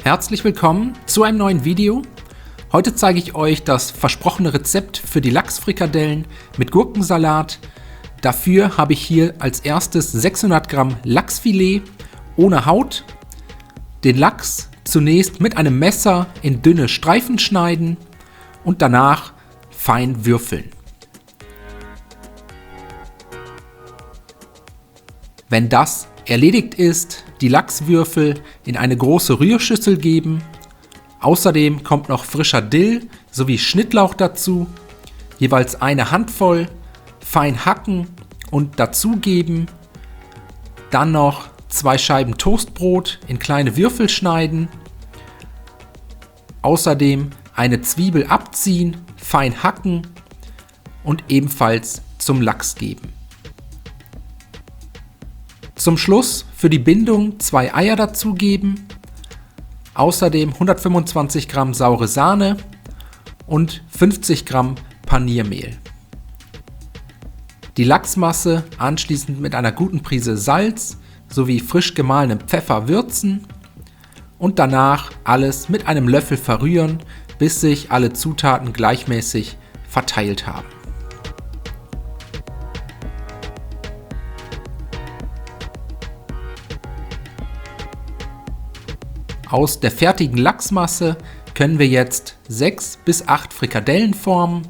Herzlich willkommen zu einem neuen Video. Heute zeige ich euch das versprochene Rezept für die Lachsfrikadellen mit Gurkensalat. Dafür habe ich hier als erstes 600 Gramm Lachsfilet ohne Haut. Den Lachs zunächst mit einem Messer in dünne Streifen schneiden und danach fein würfeln. Wenn das erledigt ist, die Lachswürfel in eine große Rührschüssel geben. Außerdem kommt noch frischer Dill sowie Schnittlauch dazu. Jeweils eine Handvoll, fein hacken und dazugeben. Dann noch 2 Scheiben Toastbrot in kleine Würfel schneiden. Außerdem eine Zwiebel abziehen, fein hacken und ebenfalls zum Lachs geben. Zum Schluss für die Bindung 2 Eier dazugeben, außerdem 125 Gramm saure Sahne und 50 Gramm Paniermehl. Die Lachsmasse anschließend mit einer guten Prise Salz sowie frisch gemahlenem Pfeffer würzen und danach alles mit einem Löffel verrühren, bis sich alle Zutaten gleichmäßig verteilt haben. Aus der fertigen Lachsmasse können wir jetzt 6 bis 8 Frikadellen formen,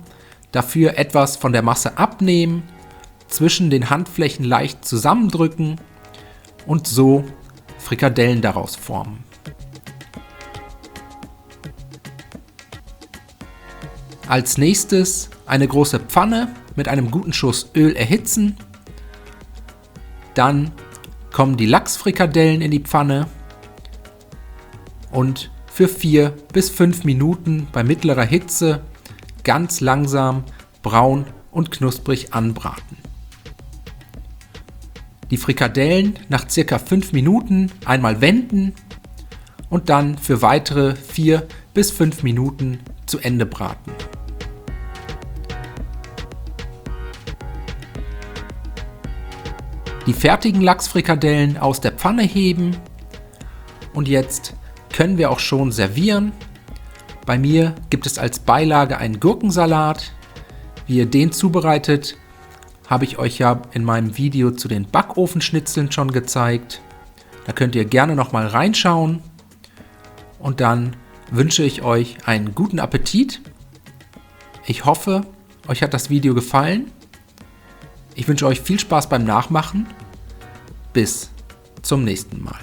dafür etwas von der Masse abnehmen, zwischen den Handflächen leicht zusammendrücken und so Frikadellen daraus formen. Als nächstes eine große Pfanne mit einem guten Schuss Öl erhitzen, dann kommen die Lachsfrikadellen in die Pfanne und für 4 bis 5 Minuten bei mittlerer Hitze ganz langsam braun und knusprig anbraten. Die Frikadellen nach ca. 5 Minuten einmal wenden und dann für weitere 4 bis 5 Minuten zu Ende braten. Die fertigen Lachsfrikadellen aus der Pfanne heben und jetzt können wir auch schon servieren. Bei mir gibt es als Beilage einen Gurkensalat. Wie ihr den zubereitet, habe ich euch ja in meinem Video zu den Backofenschnitzeln schon gezeigt. Da könnt ihr gerne noch mal reinschauen. Und dann wünsche ich euch einen guten Appetit. Ich hoffe, euch hat das Video gefallen. Ich wünsche euch viel Spaß beim Nachmachen. Bis zum nächsten Mal.